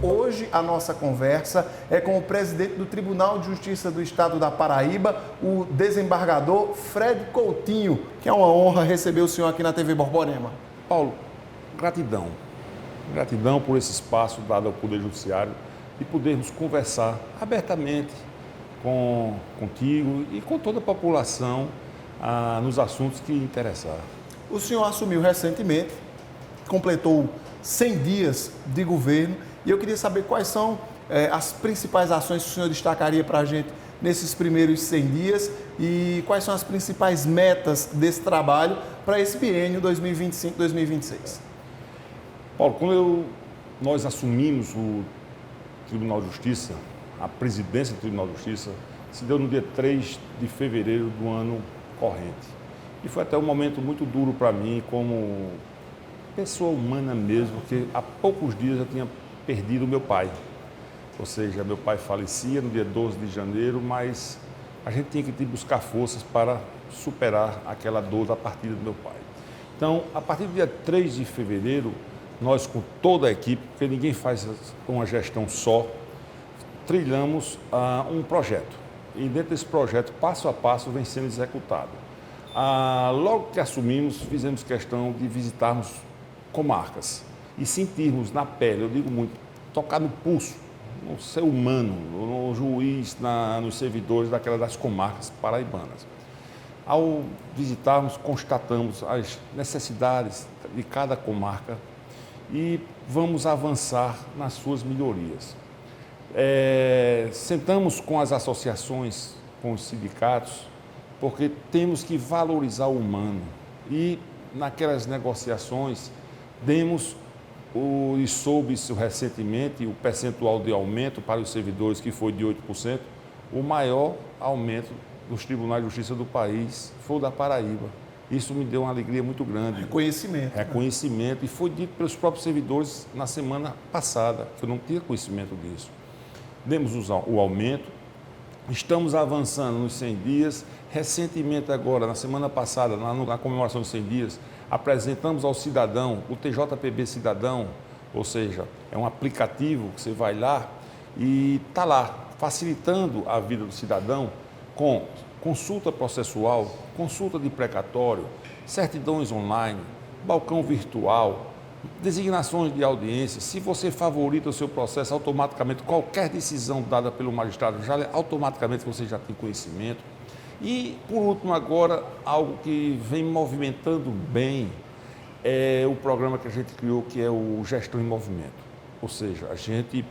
Hoje a nossa conversa é com o presidente do Tribunal de Justiça do Estado da Paraíba, o desembargador Fred Coutinho, que é uma honra receber o senhor aqui na TV Borborema. Paulo, gratidão. Gratidão por esse espaço dado ao Poder Judiciário e podermos conversar abertamente contigo e com toda a população nos assuntos que interessar. O senhor assumiu recentemente, completou 100 dias de governo e eu queria saber quais são as principais ações que o senhor destacaria para a gente nesses primeiros 100 dias e quais são as principais metas desse trabalho para esse biênio 2025-2026. Paulo, quando nós assumimos o Tribunal de Justiça, a presidência do Tribunal de Justiça, se deu no dia 3 de fevereiro do ano corrente. E foi até um momento muito duro para mim, como pessoa humana mesmo, porque há poucos dias eu tinha perdido meu pai. Ou seja, meu pai falecia no dia 12 de janeiro, mas a gente tinha que buscar forças para superar aquela dor da partida do meu pai. Então, a partir do dia 3 de fevereiro, nós com toda a equipe, porque ninguém faz uma gestão só, trilhamos um projeto. E dentro desse projeto, passo a passo, vem sendo executado. Logo que assumimos, fizemos questão de visitarmos comarcas e sentirmos na pele, eu digo muito, tocar no pulso, no ser humano, no juiz, nos servidores das comarcas paraibanas. Ao visitarmos, constatamos as necessidades de cada comarca e vamos avançar nas suas melhorias. Sentamos com as associações, com os sindicatos, porque temos que valorizar o humano e naquelas negociações e soube-se recentemente o percentual de aumento para os servidores que foi de 8%, o maior aumento dos tribunais de justiça do país foi o da Paraíba. Isso me deu uma alegria muito grande. Reconhecimento. Reconhecimento, e foi dito pelos próprios servidores na semana passada, que eu não tinha conhecimento disso. Demos o aumento, estamos avançando nos 100 dias. Recentemente agora, na semana passada, na comemoração dos 100 dias, apresentamos ao cidadão o TJPB Cidadão, ou seja, é um aplicativo que você vai lá e está lá, facilitando a vida do cidadão com consulta processual, consulta de precatório, certidões online, balcão virtual, designações de audiência. Se você favorita o seu processo, automaticamente qualquer decisão dada pelo magistrado, automaticamente você já tem conhecimento. E, por último, agora, algo que vem movimentando bem é o programa que a gente criou, que é o Gestão em Movimento. Ou seja, a gente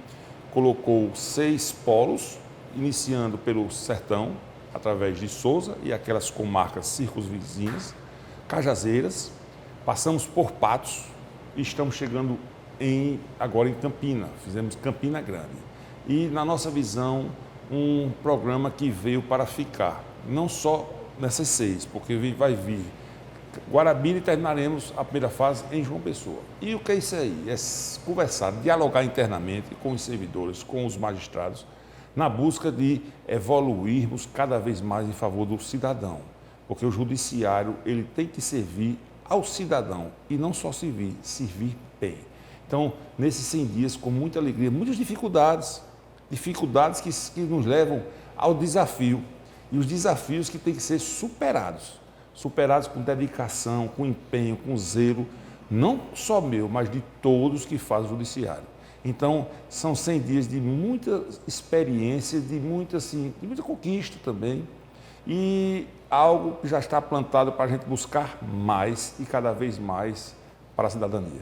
colocou 6 polos, iniciando pelo Sertão, através de Sousa e aquelas comarcas circunvizinhas, Cajazeiras, passamos por Patos e estamos chegando agora em Campina, fizemos Campina Grande. E, na nossa visão, um programa que veio para ficar, não só nessas 6, porque vai vir Guarabira e terminaremos a primeira fase em João Pessoa. E o que é isso aí? É conversar, dialogar internamente com os servidores, com os magistrados, na busca de evoluirmos cada vez mais em favor do cidadão. Porque o judiciário ele tem que servir ao cidadão e não só servir bem. Então, nesses 100 dias, com muita alegria, muitas dificuldades que nos levam ao desafio. E os desafios que têm que ser superados com dedicação, com empenho, com zelo, não só meu, mas de todos que fazem o judiciário. Então, são 100 dias de muita experiência, de muita conquista também, e algo que já está plantado para a gente buscar mais e cada vez mais para a cidadania.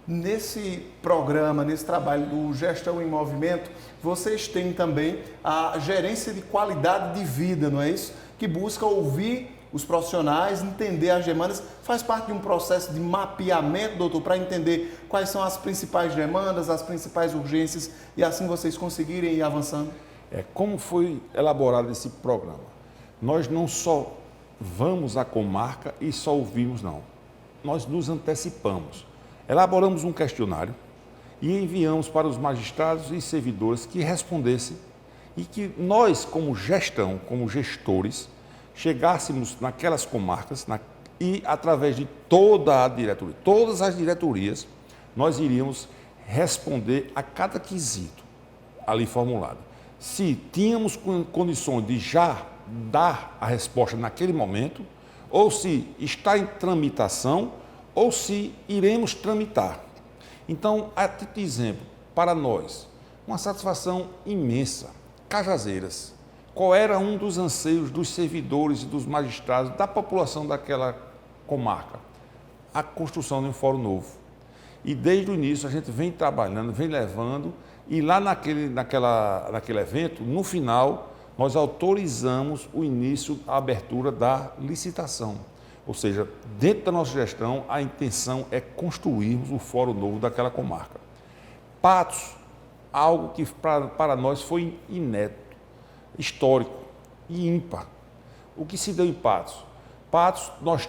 Nesse programa, nesse trabalho do Gestão em Movimento, vocês têm também a gerência de qualidade de vida, não é isso? Que busca ouvir os profissionais, entender as demandas, faz parte de um processo de mapeamento, doutor, para entender quais são as principais demandas, as principais urgências e assim vocês conseguirem ir avançando? Como foi elaborado esse programa? Nós não só vamos à comarca e só ouvimos, não. Nós nos antecipamos. Elaboramos um questionário e enviamos para os magistrados e servidores que respondessem e que nós, como gestão, como gestores, chegássemos naquelas comarcas e, através de toda a diretoria, todas as diretorias, nós iríamos responder a cada quesito ali formulado. Se tínhamos condições de já dar a resposta naquele momento, ou se está em tramitação, ou se iremos tramitar. Então, a título de exemplo, para nós, uma satisfação imensa. Cajazeiras, qual era um dos anseios dos servidores e dos magistrados, da população daquela comarca? A construção de um fórum novo. E desde o início a gente vem trabalhando, vem levando, e lá naquele evento, no final, nós autorizamos o início, a abertura da licitação. Ou seja, dentro da nossa gestão, a intenção é construirmos o fórum novo daquela comarca. Patos, algo que para nós foi inédito, histórico e ímpar. O que se deu em Patos? Patos, nós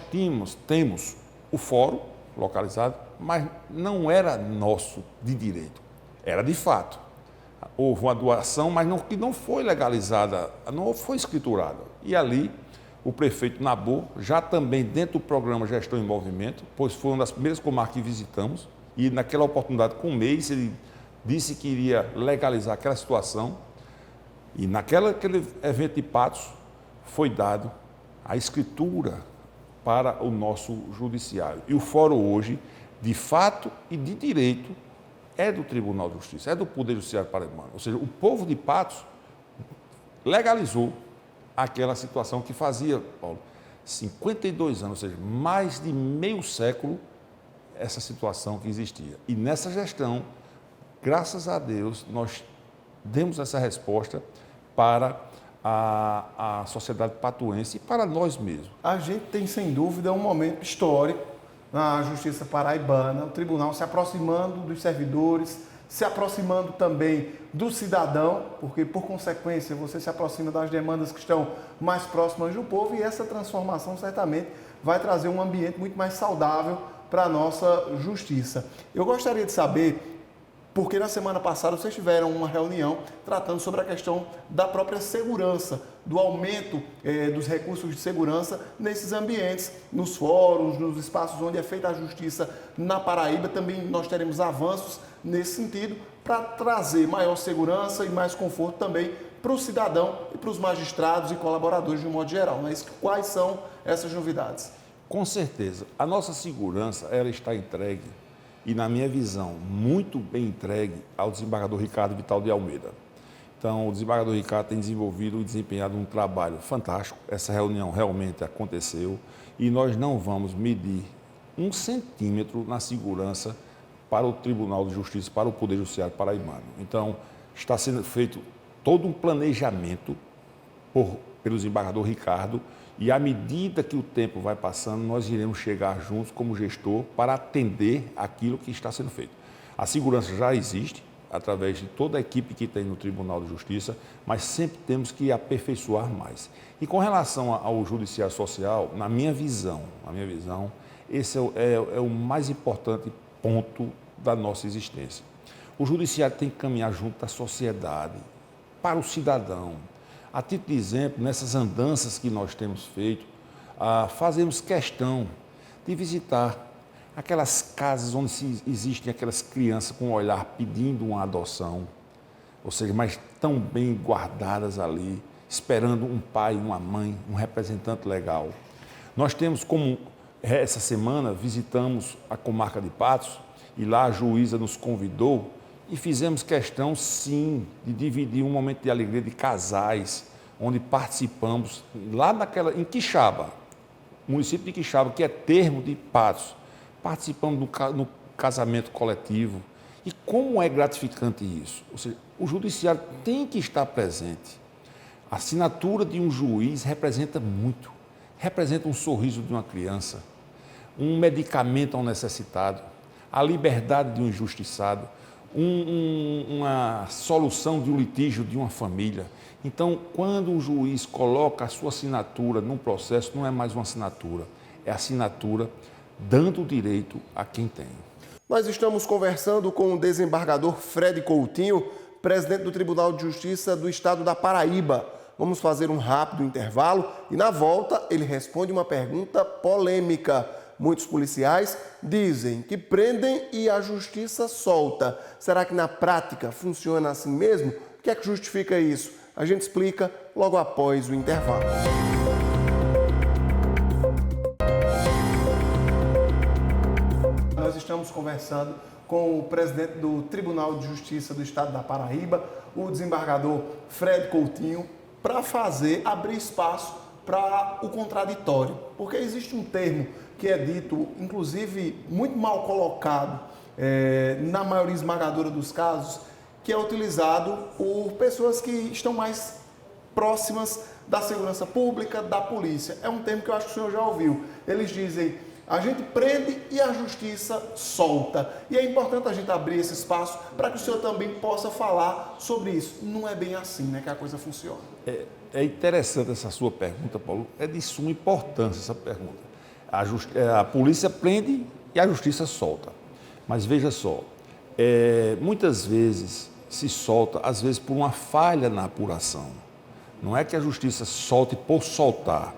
temos o fórum localizado, mas não era nosso de direito, era de fato. Houve uma doação, mas que não foi legalizada, não foi escriturada. E ali, o prefeito Nabu, já também dentro do programa Gestão em Movimento, pois foi uma das primeiras comarcas que visitamos, e naquela oportunidade, com um mês, ele disse que iria legalizar aquela situação, e naquele evento de Patos foi dado a escritura para o nosso judiciário. E o fórum hoje, de fato e de direito, é do Tribunal de Justiça, é do Poder Judiciário paraibano. Ou seja, o povo de Patos legalizou aquela situação que fazia, Paulo, 52 anos, ou seja, mais de meio século, essa situação que existia. E nessa gestão, graças a Deus, nós demos essa resposta para a sociedade patuense e para nós mesmos. A gente tem, sem dúvida, um momento histórico na Justiça paraibana, o tribunal se aproximando dos servidores, se aproximando também do cidadão, porque, por consequência, você se aproxima das demandas que estão mais próximas do povo, e essa transformação certamente vai trazer um ambiente muito mais saudável para a nossa justiça. Eu gostaria de saber, porque na semana passada vocês tiveram uma reunião tratando sobre a questão da própria segurança, do aumento dos recursos de segurança nesses ambientes, nos fóruns, nos espaços onde é feita a justiça na Paraíba. Também nós teremos avanços nesse sentido para trazer maior segurança e mais conforto também para o cidadão e para os magistrados e colaboradores de um modo geral. Mas quais são essas novidades? Com certeza, a nossa segurança ela está entregue, e na minha visão, muito bem entregue ao desembargador Ricardo Vital de Almeida. Então, o desembargador Ricardo tem desenvolvido e desempenhado um trabalho fantástico. Essa reunião realmente aconteceu e nós não vamos medir 1 centímetro na segurança para o Tribunal de Justiça, para o Poder Judiciário paraibano. Então, está sendo feito todo um planejamento pelo desembargador Ricardo, e à medida que o tempo vai passando, nós iremos chegar juntos como gestor para atender aquilo que está sendo feito. A segurança já existe, através de toda a equipe que tem no Tribunal de Justiça, mas sempre temos que aperfeiçoar mais. E com relação ao judiciário social, na minha visão, esse é o mais importante ponto da nossa existência. O judiciário tem que caminhar junto da sociedade, para o cidadão. A título de exemplo, nessas andanças que nós temos feito, fazemos questão de visitar aquelas casas onde existem aquelas crianças com um olhar pedindo uma adoção, ou seja, mas tão bem guardadas ali, esperando um pai, uma mãe, um representante legal. Nós temos como, essa semana, visitamos a comarca de Patos, e lá a juíza nos convidou, e fizemos questão, sim, de dividir um momento de alegria de casais, onde participamos lá em Quixaba, município de Quixaba, que é termo de Patos. Participamos no casamento coletivo. E como é gratificante isso? Ou seja, o judiciário tem que estar presente. A assinatura de um juiz representa muito. Representa um sorriso de uma criança, um medicamento ao necessitado, a liberdade de um injustiçado, uma solução de um litígio de uma família. Então, quando o juiz coloca a sua assinatura num processo, não é mais uma assinatura, é assinatura dando o direito a quem tem. Nós estamos conversando com o desembargador Fred Coutinho, presidente do Tribunal de Justiça do Estado da Paraíba. Vamos fazer um rápido intervalo e, na volta, ele responde uma pergunta polêmica. Muitos policiais dizem que prendem e a justiça solta. Será que na prática funciona assim mesmo? O que é que justifica isso? A gente explica logo após o intervalo. Nós estamos conversando com o presidente do Tribunal de Justiça do Estado da Paraíba, o desembargador Fred Coutinho, para abrir espaço para o contraditório. Porque existe um termo que é dito, inclusive muito mal colocado, na maioria esmagadora dos casos, que é utilizado por pessoas que estão mais próximas da segurança pública, da polícia. É um termo que eu acho que o senhor já ouviu. Eles dizem: a gente prende e a justiça solta. E é importante a gente abrir esse espaço para que o senhor também possa falar sobre isso. Não é bem assim, né, que a coisa funciona. É interessante essa sua pergunta, Paulo. É de suma importância essa pergunta. A polícia prende e a justiça solta. Mas veja só, muitas vezes se solta, às vezes por uma falha na apuração. Não é que a justiça solte por soltar.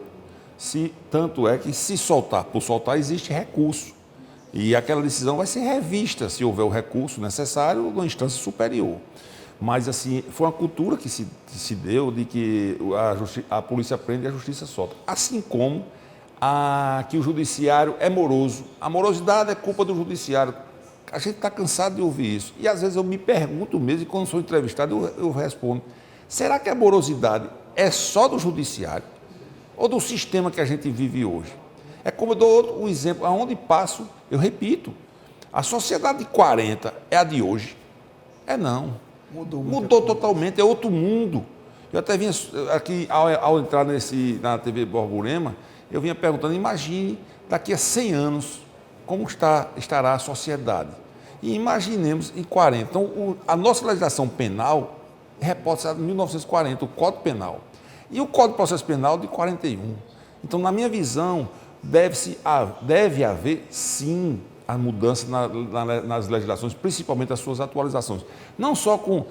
Tanto é que se soltar por soltar, existe recurso. E aquela decisão vai ser revista, se houver o recurso necessário, numa instância superior. Mas, assim, foi uma cultura que se deu de que a polícia prende e a justiça solta. Assim como que o judiciário é moroso. A morosidade é culpa do judiciário. A gente está cansado de ouvir isso. E, às vezes, eu me pergunto mesmo, e quando sou entrevistado, eu respondo: será que a morosidade é só do judiciário ou do sistema que a gente vive hoje? É como eu dou um exemplo, aonde passo, eu repito, a sociedade de 40 é a de hoje? Não. Mudou totalmente, é outro mundo. Eu até vinha aqui, ao entrar na TV Borborema, eu vinha perguntando: imagine daqui a 100 anos como estará a sociedade. E imaginemos em 40. Então, a nossa legislação penal reporta de 1940, o Código Penal. E o Código de Processo Penal de 41. Então, na minha visão, deve haver, sim, a mudança nas legislações, principalmente as suas atualizações. Não só com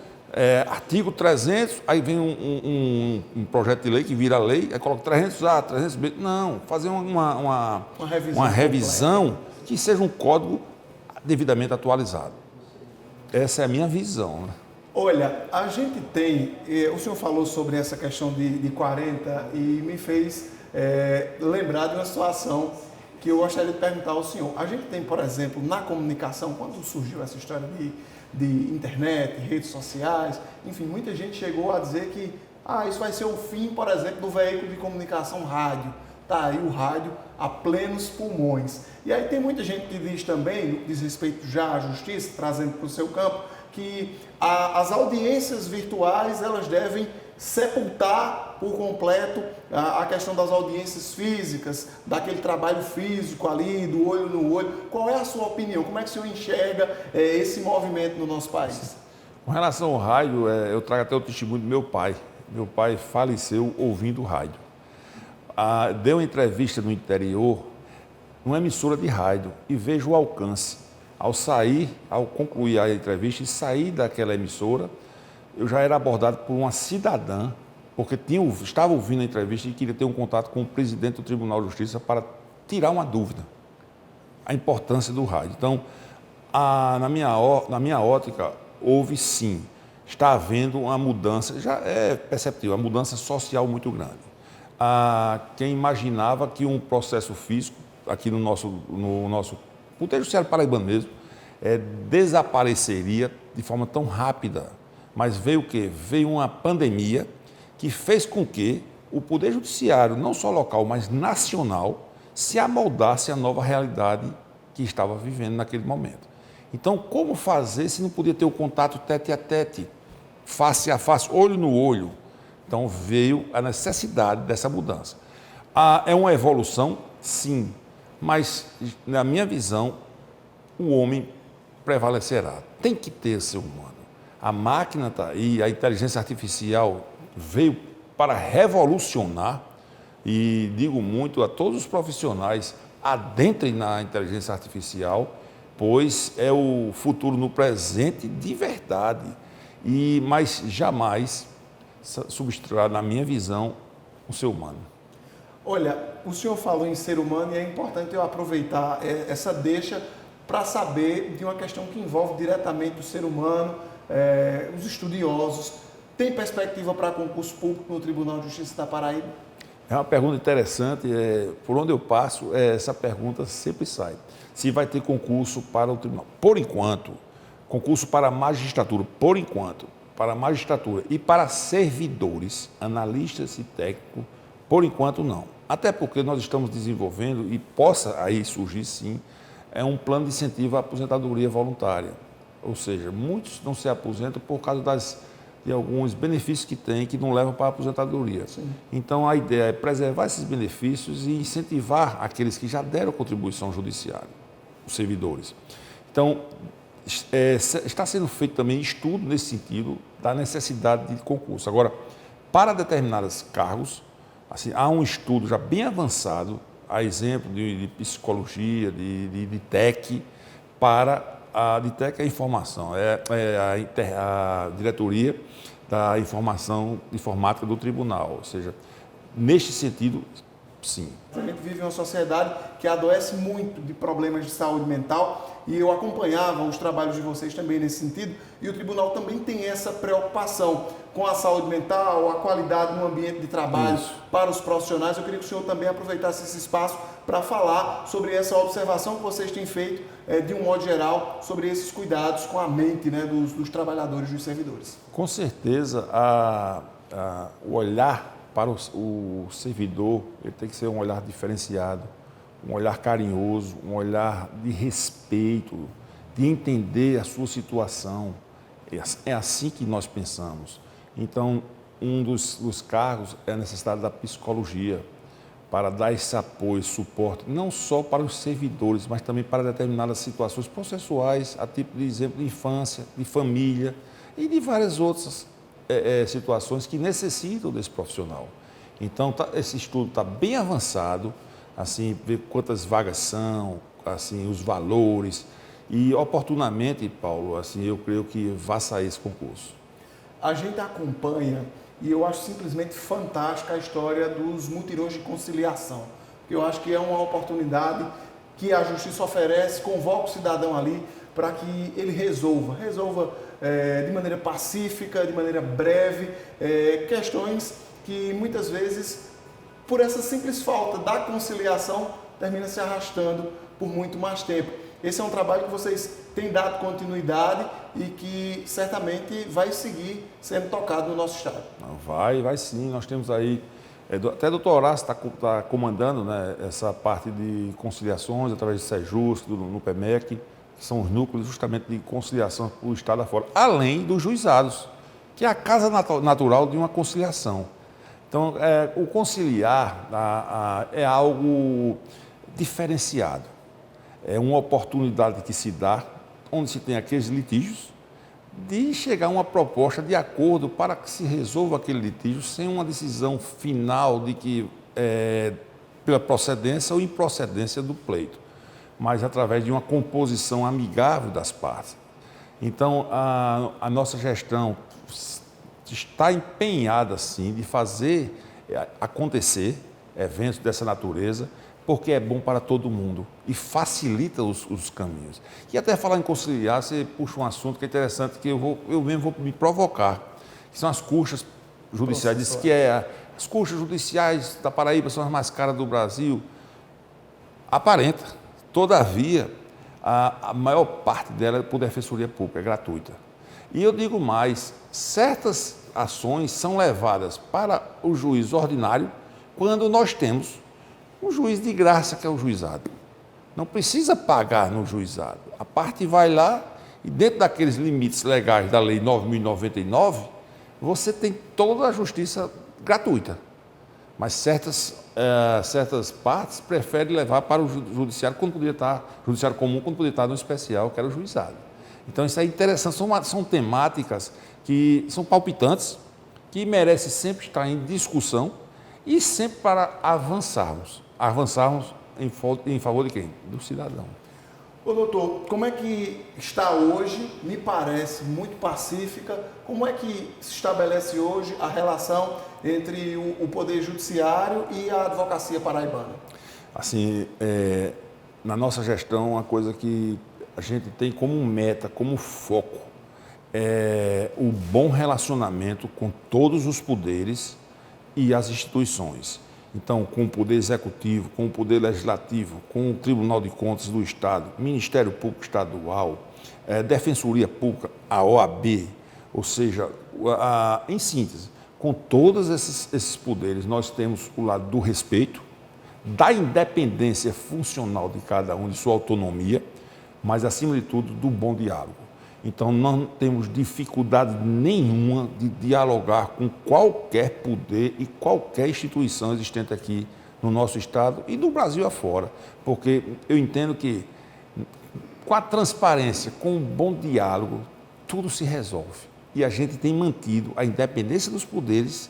artigo 300, aí vem um projeto de lei que vira lei, aí coloca 300A, 300B. Não, fazer uma revisão que seja um código devidamente atualizado. Essa é a minha visão, né? Olha, a gente tem, o senhor falou sobre essa questão de 40 e me fez lembrar de uma situação que eu gostaria de perguntar ao senhor. A gente tem, por exemplo, na comunicação, quando surgiu essa história de internet, redes sociais, enfim, muita gente chegou a dizer que isso vai ser o fim, por exemplo, do veículo de comunicação rádio. Tá aí o rádio a plenos pulmões. E aí tem muita gente que diz também, no que diz respeito já à justiça, trazendo para o seu campo, que as audiências virtuais elas devem sepultar por completo a questão das audiências físicas, daquele trabalho físico ali, do olho no olho. Qual é a sua opinião? Como é que o senhor enxerga esse movimento no nosso país? Com relação ao rádio, eu trago até o testemunho do meu pai. Meu pai faleceu ouvindo rádio. Deu uma entrevista no interior, numa emissora de rádio, e vejo o alcance. Ao concluir a entrevista e sair daquela emissora, eu já era abordado por uma cidadã, porque estava ouvindo a entrevista e queria ter um contato com o presidente do Tribunal de Justiça para tirar uma dúvida, a importância do rádio. Então, na minha ótica, houve sim, está havendo uma mudança, já é perceptível, uma mudança social muito grande. Quem imaginava que um processo físico, aqui no nosso Poder Judiciário paraibano mesmo, desapareceria de forma tão rápida. Mas veio o quê? Veio uma pandemia que fez com que o Poder Judiciário, não só local, mas nacional, se amoldasse à nova realidade que estava vivendo naquele momento. Então, como fazer se não podia ter o contato tete a tete, face a face, olho no olho? Então, veio a necessidade dessa mudança. É uma evolução? Sim. Mas, na minha visão, o homem prevalecerá. Tem que ter ser humano. A máquina está aí, a inteligência artificial veio para revolucionar, e digo muito a todos os profissionais: adentrem na inteligência artificial, pois é o futuro no presente de verdade. Mas jamais substituirá, na minha visão, o ser humano. Olha, o senhor falou em ser humano e é importante eu aproveitar essa deixa para saber de uma questão que envolve diretamente o ser humano, os estudiosos. Tem perspectiva para concurso público no Tribunal de Justiça da Paraíba? É uma pergunta interessante, por onde eu passo, essa pergunta sempre sai. Se vai ter concurso para o tribunal. Por enquanto, concurso para a magistratura, por enquanto, para a magistratura e para servidores, analistas e técnicos, por enquanto não. Até porque nós estamos desenvolvendo, e possa aí surgir sim, um plano de incentivo à aposentadoria voluntária. Ou seja, muitos não se aposentam por causa de alguns benefícios que têm que não levam para a aposentadoria. Sim. Então, a ideia é preservar esses benefícios e incentivar aqueles que já deram contribuição judiciária, os servidores. Então, está sendo feito também estudo nesse sentido da necessidade de concurso. Agora, para determinados cargos, assim, há um estudo já bem avançado, a exemplo de psicologia, de TEC, de TEC é a informação, a diretoria da informação informática do tribunal, ou seja, neste sentido, sim. A gente vive uma sociedade que adoece muito de problemas de saúde mental e eu acompanhava os trabalhos de vocês também nesse sentido e o tribunal também tem essa preocupação com a saúde mental, a qualidade no ambiente de trabalho. Isso. Para os profissionais. Eu queria que o senhor também aproveitasse esse espaço para falar sobre essa observação que vocês têm feito de um modo geral sobre esses cuidados com a mente, né, dos trabalhadores, dos servidores. Com certeza, o olhar para o servidor, ele tem que ser um olhar diferenciado, um olhar carinhoso, um olhar de respeito, de entender a sua situação. É assim que nós pensamos. Então, um dos cargos é a necessidade da psicologia, para dar esse apoio, suporte, não só para os servidores, mas também para determinadas situações processuais, a tipo de exemplo de infância, de família e de várias outras situações que necessitam desse profissional. Então, esse estudo está bem avançado, assim, ver quantas vagas são, assim, os valores e, oportunamente, Paulo, assim, eu creio que vai sair esse concurso. A gente acompanha e eu acho simplesmente fantástica a história dos mutirões de conciliação. Eu acho que é uma oportunidade que a Justiça oferece, convoca o cidadão ali para que ele resolva de maneira pacífica, de maneira breve, questões que muitas vezes, por essa simples falta da conciliação, termina se arrastando por muito mais tempo. Esse é um trabalho que vocês têm dado continuidade e que certamente vai seguir sendo tocado no nosso estado. Vai sim. Nós temos aí, até o doutor Horácio está comandando, né, essa parte de conciliações através do SEJUSC, no PEMEC, que são os núcleos justamente de conciliação para o estado afora, além dos juizados, que é a casa natural de uma conciliação. Então, o conciliar é algo diferenciado. É uma oportunidade que se dá, onde se tem aqueles litígios, de chegar a uma proposta de acordo para que se resolva aquele litígio sem uma decisão final de que pela procedência ou improcedência do pleito, mas através de uma composição amigável das partes. Então, a nossa gestão está empenhada, sim, de fazer acontecer eventos dessa natureza, porque é bom para todo mundo e facilita os caminhos. E até falar em conciliar, você puxa um assunto que é interessante, que eu mesmo vou me provocar, que são as custas judiciais. Diz que as custas judiciais da Paraíba são as mais caras do Brasil. Aparenta. Todavia, a maior parte dela é por defensoria pública, é gratuita. E eu digo mais, certas ações são levadas para o juiz ordinário quando nós temos um juiz de graça, que é o juizado. Não precisa pagar no juizado. A parte vai lá e, dentro daqueles limites legais da Lei 9.099, você tem toda a justiça gratuita. Mas certas partes preferem levar para o judiciário quando poderia estar, judiciário comum, quando poderia estar no especial, que era o juizado. Então, isso é interessante. São temáticas que são palpitantes, que merecem sempre estar em discussão e sempre para avançarmos em favor de quem? Do cidadão. Ô doutor, como é que está hoje, me parece muito pacífica, como é que se estabelece hoje a relação entre o Poder Judiciário e a advocacia paraibana? Assim, na nossa gestão, uma coisa que a gente tem como meta, como foco, é o bom relacionamento com todos os poderes e as instituições. Então, com o Poder Executivo, com o Poder Legislativo, com o Tribunal de Contas do Estado, Ministério Público Estadual, Defensoria Pública, a OAB, ou seja, em síntese, com todos esses poderes, nós temos o lado do respeito, da independência funcional de cada um, de sua autonomia, mas, acima de tudo, do bom diálogo. Então, não temos dificuldade nenhuma de dialogar com qualquer poder e qualquer instituição existente aqui no nosso Estado e do Brasil afora, porque eu entendo que, com a transparência, com o bom diálogo, tudo se resolve. E a gente tem mantido a independência dos poderes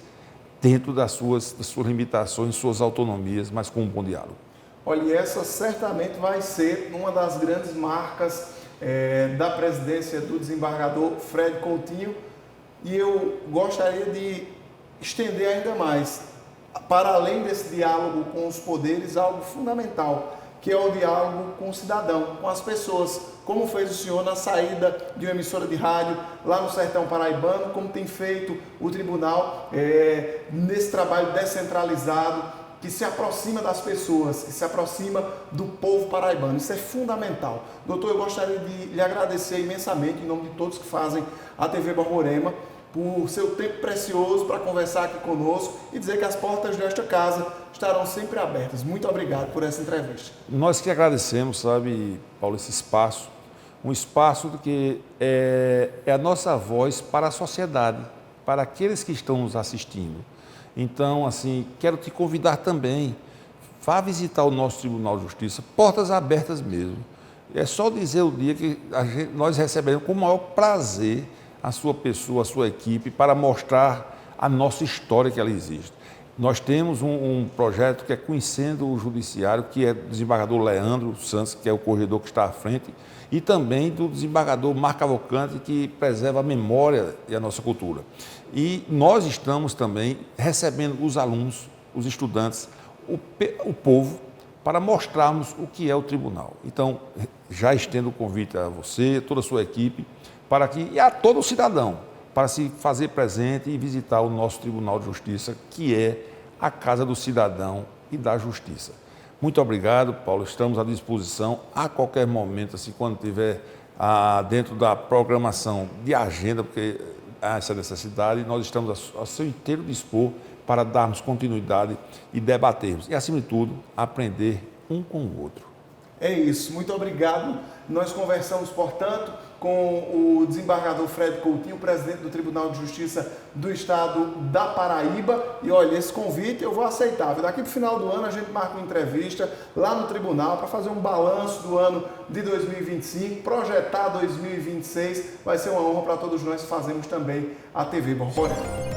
dentro das suas limitações, suas autonomias, mas com um bom diálogo. Olha, e essa certamente vai ser uma das grandes marcas da presidência do desembargador Fred Coutinho, e eu gostaria de estender ainda mais, para além desse diálogo com os poderes, algo fundamental, que é o diálogo com o cidadão, com as pessoas, como fez o senhor na saída de uma emissora de rádio lá no sertão paraibano, como tem feito o tribunal nesse trabalho descentralizado, que se aproxima das pessoas, que se aproxima do povo paraibano. Isso é fundamental. Doutor, eu gostaria de lhe agradecer imensamente, em nome de todos que fazem a TV Borborema, por seu tempo precioso para conversar aqui conosco e dizer que as portas desta casa estarão sempre abertas. Muito obrigado por essa entrevista. Nós que agradecemos, sabe, Paulo, esse espaço, um espaço que é a nossa voz para a sociedade, para aqueles que estão nos assistindo. Então, assim, quero te convidar também, vá visitar o nosso Tribunal de Justiça, portas abertas mesmo. É só dizer o dia que nós receberemos com o maior prazer a sua pessoa, a sua equipe, para mostrar a nossa história que ela existe. Nós temos um projeto que é Conhecendo o Judiciário, que é do desembargador Leandro Santos, que é o corredor que está à frente, e também do desembargador Marco Cavalcante, que preserva a memória e a nossa cultura. E nós estamos também recebendo os alunos, os estudantes, o povo, para mostrarmos o que é o tribunal. Então, já estendo o convite a você, toda a sua equipe, e a todo cidadão, para se fazer presente e visitar o nosso Tribunal de Justiça, que é a casa do cidadão e da justiça. Muito obrigado, Paulo. Estamos à disposição a qualquer momento, assim, quando tiver dentro da programação de agenda, porque há essa necessidade, nós estamos ao seu inteiro dispor para darmos continuidade e debatermos. E, acima de tudo, aprender um com o outro. É isso. Muito obrigado. Nós conversamos, portanto, com o desembargador Fred Coutinho, presidente do Tribunal de Justiça do Estado da Paraíba. E olha, esse convite eu vou aceitar. Daqui para o final do ano a gente marca uma entrevista lá no tribunal para fazer um balanço do ano de 2025, projetar 2026. Vai ser uma honra para todos nós que fazemos também a TV Borborema.